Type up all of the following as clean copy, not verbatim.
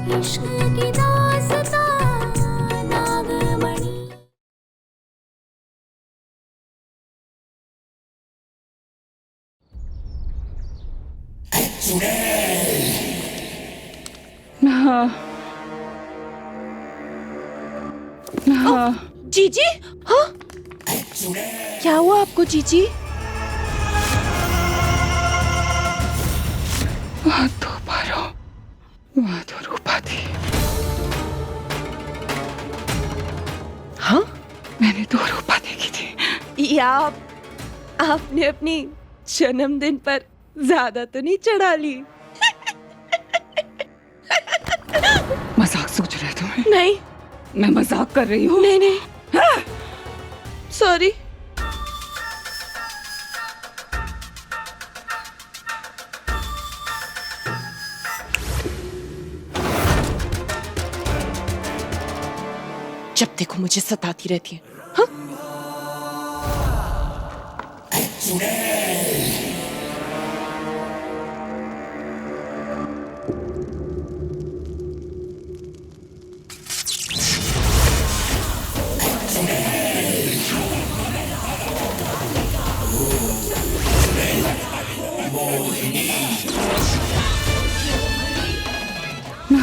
इश्क की दास्तां नागमणि। हाँ, हाँ। जीजी, हाँ? क्या हुआ आपको जीजी? वहाँ तो पारो, वहाँ तो रूपा थी। हाँ? मैंने तो रूपा देखी थी। या आपने अपनी जन्मदिन पर ज्यादा तो नहीं चढ़ा ली? मजाक सोच रहे तुम्हें? नहीं मैं मजाक कर रही हूँ। नहीं नहीं, सॉरी। जब देखो मुझे सताती रहती है। हाँ?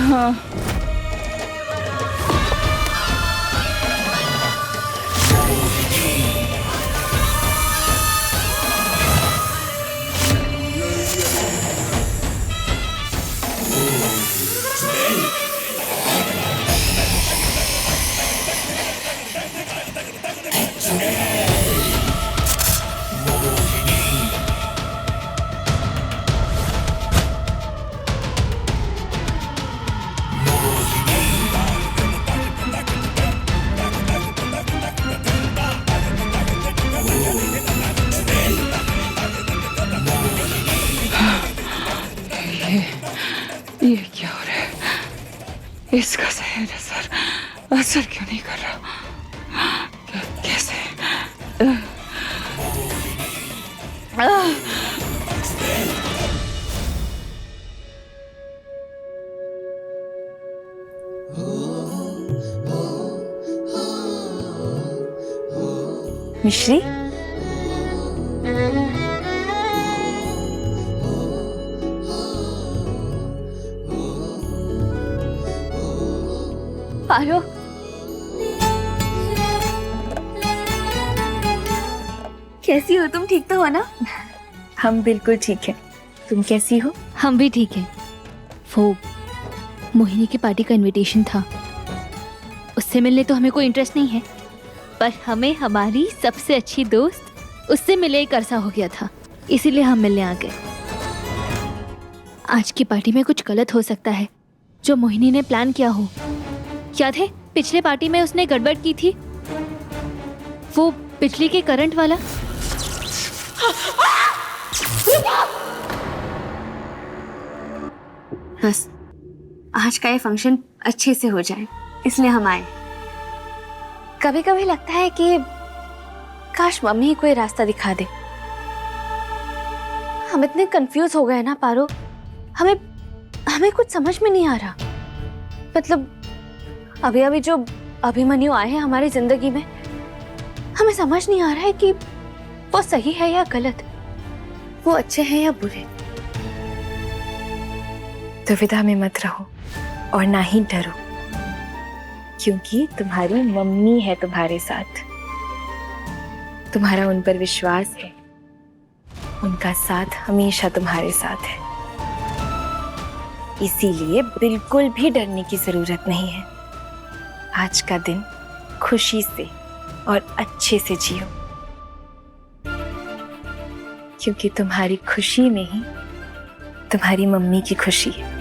हाँ। ये क्या हो रहा है? इसका सहर असर क्यों नहीं कर रहा? कैसे? मिश्री, पारो, कैसी हो तुम? ठीक तो हो ना? हम बिल्कुल ठीक है। तुम कैसी हो? हम भी ठीक हैं। वो मोहिनी की पार्टी का इनविटेशन था, उससे मिलने तो हमें कोई इंटरेस्ट नहीं है, पर हमें हमारी सबसे अच्छी दोस्त उससे मिले एक अरसा हो गया था, इसीलिए हम मिलने आ गए। आज की पार्टी में कुछ गलत हो सकता है जो मोहिनी ने प्लान किया हो। याद है पिछले पार्टी में उसने गड़बड़ की थी, वो बिजली के करंट वाला। बस आज का ये फंक्शन अच्छे से हो जाए, इसलिए हम आए। कभी कभी लगता है कि काश मम्मी ही कोई रास्ता दिखा दे। हम इतने कंफ्यूज हो गए ना पारो, हमें कुछ समझ में नहीं आ रहा। मतलब अभी अभी जो अभिमन्यु आए हैं हमारी जिंदगी में, हमें समझ नहीं आ रहा है कि वो सही है या गलत, वो अच्छे हैं या बुरे। दुविधा में मत रहो और ना ही डरो, क्योंकि तुम्हारी मम्मी है तुम्हारे साथ। तुम्हारा उन पर विश्वास है, उनका साथ हमेशा तुम्हारे साथ है, इसीलिए बिल्कुल भी डरने की जरूरत नहीं है। आज का दिन खुशी से और अच्छे से जियो, क्योंकि तुम्हारी खुशी में ही तुम्हारी मम्मी की खुशी है।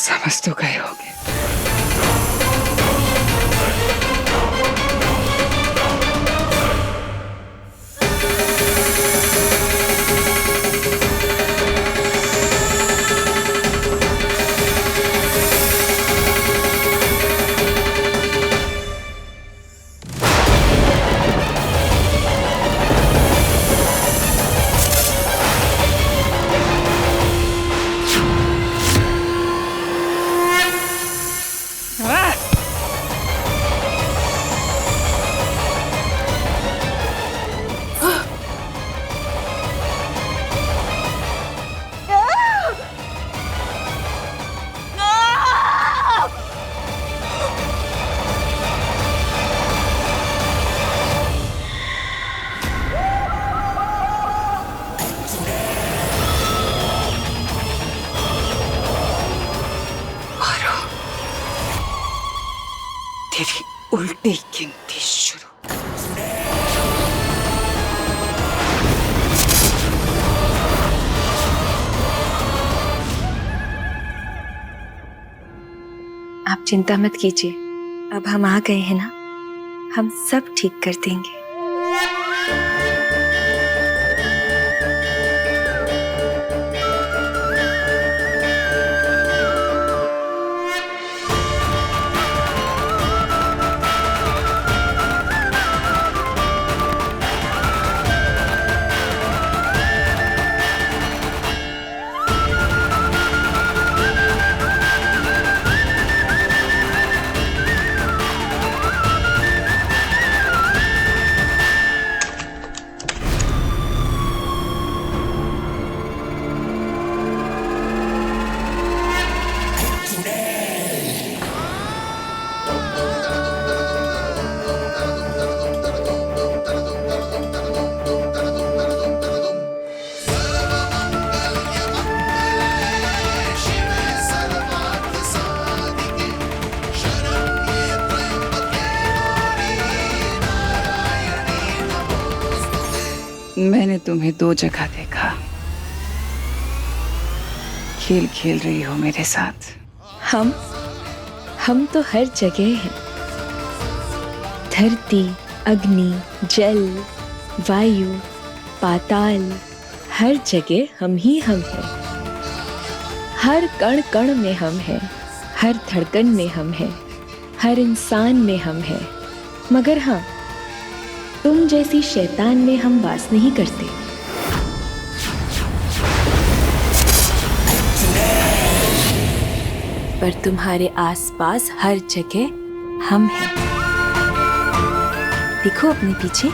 समझ तो गए होगे। तेरी उल्टी गिनती शुरू। आप चिंता मत कीजिए, अब हम आ गए हैं ना, हम सब ठीक कर देंगे। मैंने तुम्हें 2 जगह देखा। खेल खेल रही हो मेरे साथ। हम तो हर जगह हैं। धरती, अग्नि, जल, वायु, पाताल, हर जगह हम ही हम हैं। हर कण कण में हम हैं, हर धड़कन में हम हैं, हर इंसान में हम हैं। मगर हाँ, तुम जैसी शैतान में हम वास नहीं करते। पर तुम्हारे आसपास हर जगह हम हैं। देखो अपने पीछे।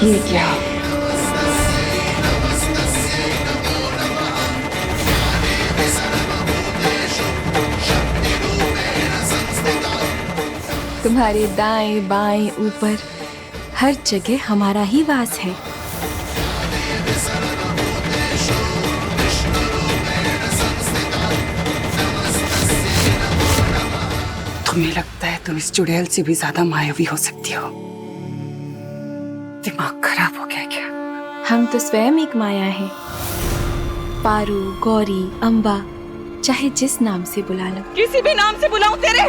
ये क्या? तुम्हारे दाएं बाएं ऊपर हर जगह हमारा ही वास है। तुम्हें लगता है तुम इस चुड़ैल से भी ज्यादा मायावी हो सकती हो? दिमाग खराब हो गया क्या? हम तो स्वयं एक माया है। पारू, गौरी, अम्बा, चाहे जिस नाम से बुला लो। किसी भी नाम से बुलाऊं तेरे?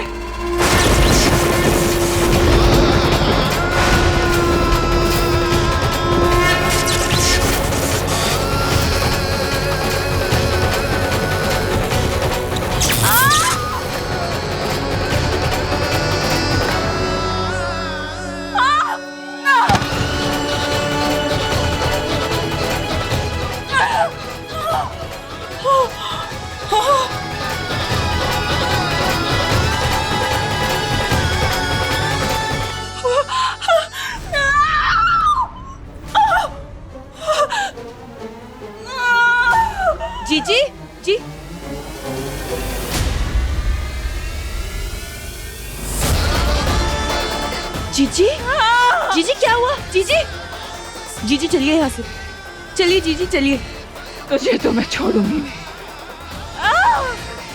जीजी जी, जीजी जीजी क्या हुआ? जीजी जीजी चलिए यहाँ से, चलिए जीजी चलिए। तुझे तो मैं छोड़ूंगी नहीं।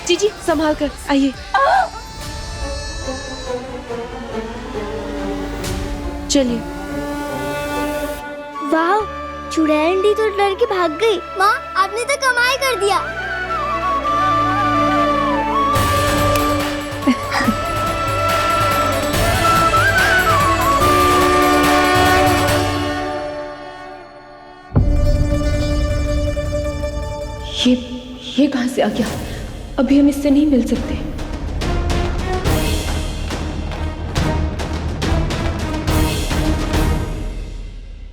जीजी संभाल कर आइए। चलिए। वाह, चुड़ैल आंटी तो डर के भाग गई। माँ, आपने तो कमाल कर दिया। ये कहां से आ गया? अभी हम इससे नहीं मिल सकते।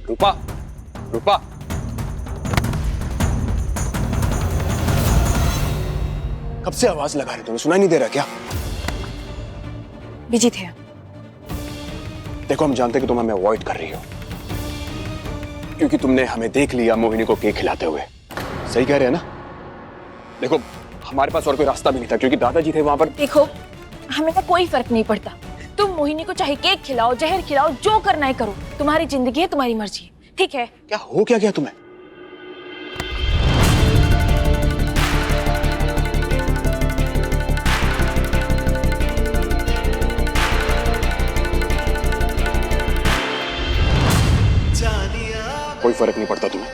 रूपा, रूपा, कब से आवाज लगा रही, तुम्हें सुनाई नहीं दे रहा क्या? बिजी थे। देखो, हम जानते कि तुम हमें अवॉइड कर रही हो क्योंकि तुमने हमें देख लिया मोहिनी को केक खिलाते हुए। सही कह रहे हैं ना? देखो, हमारे पास और कोई रास्ता भी नहीं था क्योंकि दादाजी थे वहां पर। देखो, हमें तो कोई फर्क नहीं पड़ता। तुम मोहिनी को चाहे केक खिलाओ, जहर खिलाओ, जो करना है करो। तुम्हारी जिंदगी है, तुम्हारी मर्जी है, ठीक है? क्या हो क्या गया तुम्हें? कोई फर्क नहीं पड़ता तुम्हें?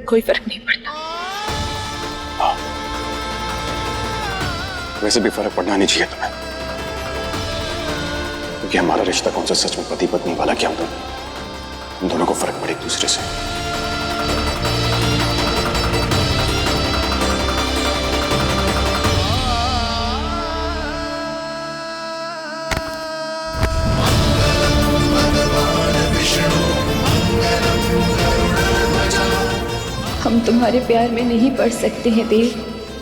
कोई फर्क नहीं पड़ता। हाँ, वैसे भी फर्क पड़ना नहीं चाहिए तुम्हें क्योंकि हमारा रिश्ता कौन सा सच में पति पत्नी वाला क्या होगा? हम दोनों को फर्क पड़े एक दूसरे से। हम तुम्हारे प्यार में नहीं पड़ सकते हैं देव।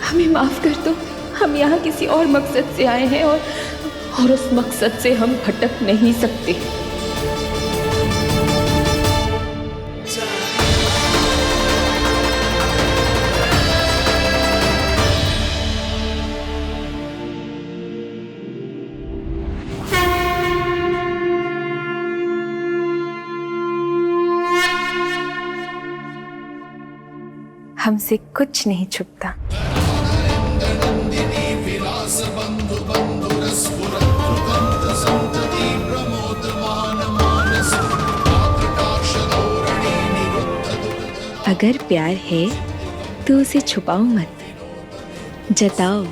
हमें माफ कर दो। हम यहाँ किसी और मकसद से आए हैं और उस मकसद से हम भटक नहीं सकते। हमसे कुछ नहीं छुपता। अगर प्यार है तो उसे छुपाओ मत, जताओ।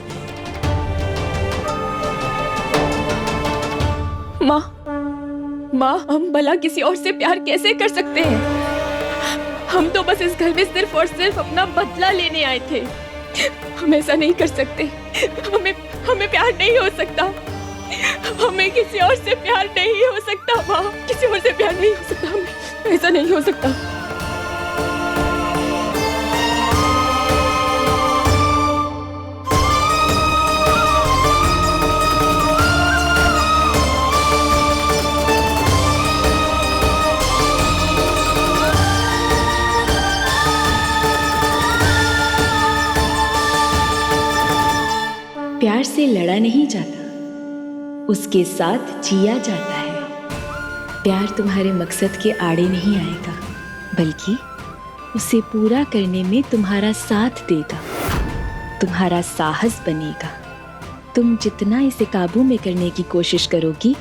माँ, हम भला किसी और से प्यार कैसे कर सकते हैं? हम तो बस इस घर में सिर्फ और सिर्फ अपना बदला लेने आए थे। हम ऐसा नहीं कर सकते। हमें प्यार नहीं हो सकता। हमें किसी और से प्यार नहीं हो सकता। माँ, किसी और से प्यार नहीं हो सकता। हमें ऐसा नहीं हो सकता। प्यार से लड़ा नहीं जाता, उसके साथ जिया जाता है। प्यार तुम्हारे मकसद के आड़े नहीं आएगा, बल्कि उसे पूरा करने में तुम्हारा साथ देगा, तुम्हारा साहस बनेगा। तुम जितना इसे काबू में करने की कोशिश करोगी,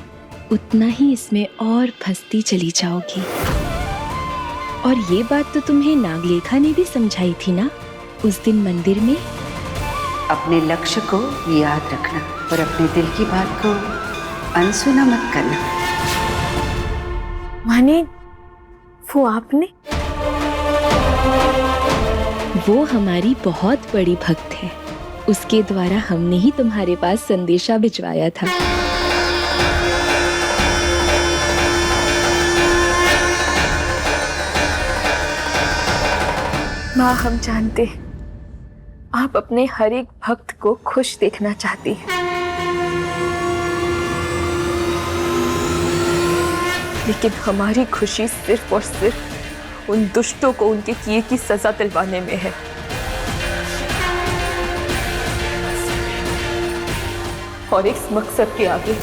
उतना ही इसमें और फंसती चली जाओगी। और ये बात तो तुम्हें नागलेखा ने भी समझाई थी ना उस दिन मंदिर में। अपने लक्ष्य को याद रखना और अपने दिल की बात को अनसुना मत करना। माने वो आपने? वो हमारी बहुत बड़ी भक्त है। उसके द्वारा हमने ही तुम्हारे पास संदेशा भिजवाया था। माँ, हम जानते हैं आप अपने हर एक भक्त को खुश देखना चाहती हैं, लेकिन हमारी खुशी सिर्फ और सिर्फ उन दुष्टों को उनके किए की सजा दिलवाने में है। और इस मकसद के आगे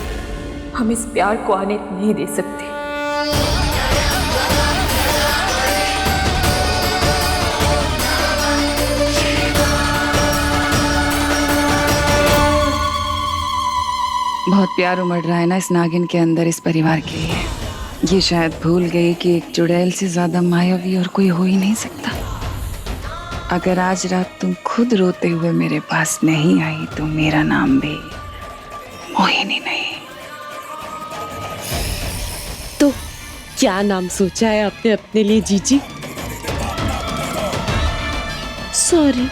हम इस प्यार को आने नहीं दे सकते। बहुत प्यार उमड़ रहा है ना इस नागिन के अंदर इस परिवार के लिए। ये शायद भूल गई कि एक चुड़ैल से ज्यादा मायावी और कोई हो ही नहीं सकता। अगर आज रात तुम खुद रोते हुए मेरे पास नहीं आई तो मेरा नाम भी मोहिनी नहीं। तो क्या नाम सोचा है आपने अपने लिए जीजी? सॉरी।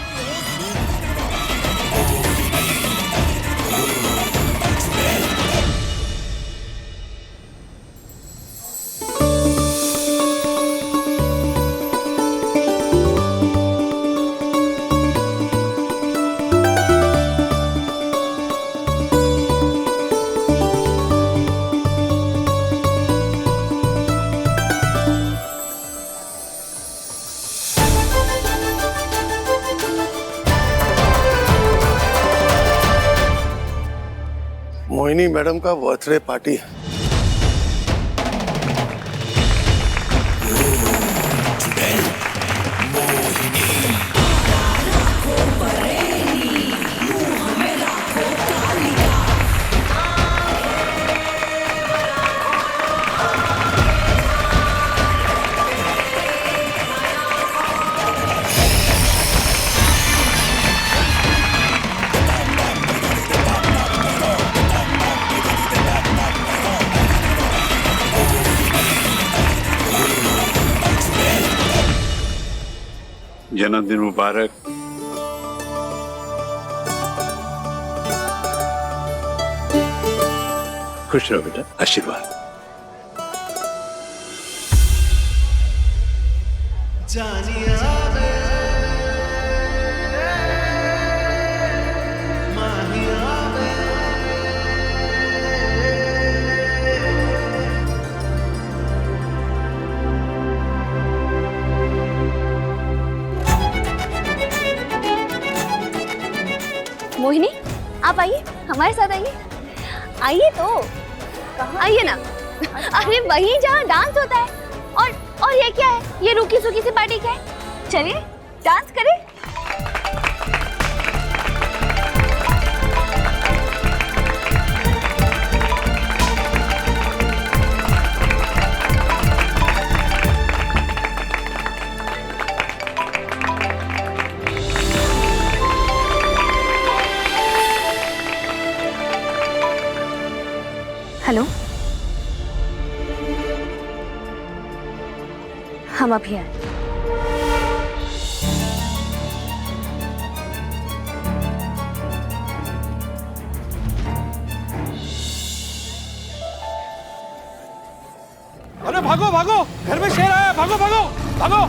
मोहिनी मैडम का बर्थडे पार्टी है। जन्मदिन मुबारक। खुश रहो बेटा, आशीर्वाद। मोहिनी, आप आइए, हमारे साथ आइए। आइए तो, आइए ना। अरे वहीं जहाँ डांस होता है। और ये क्या है? ये रूखी सूखी सी पार्टी क्या है? चलिए डांस करें। हेलो, हम अभी आए। अरे भागो भागो, घर में शेर आया, भागो भागो भागो।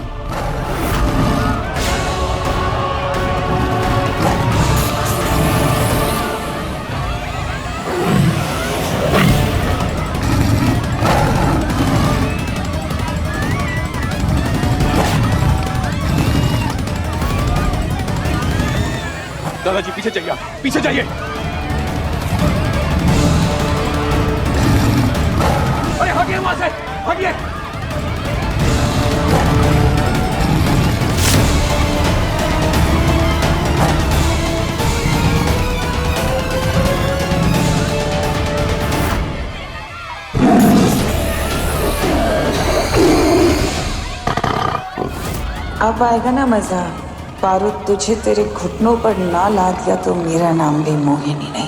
दादाजी पीछे जाइए, पीछे जाइए। अरे हटिए वहां से, हटिए। अब आएगा ना मजा। पारो तुझे तेरे घुटनों पर ना ला दिया तो मेरा नाम भी मोहिनी नहीं।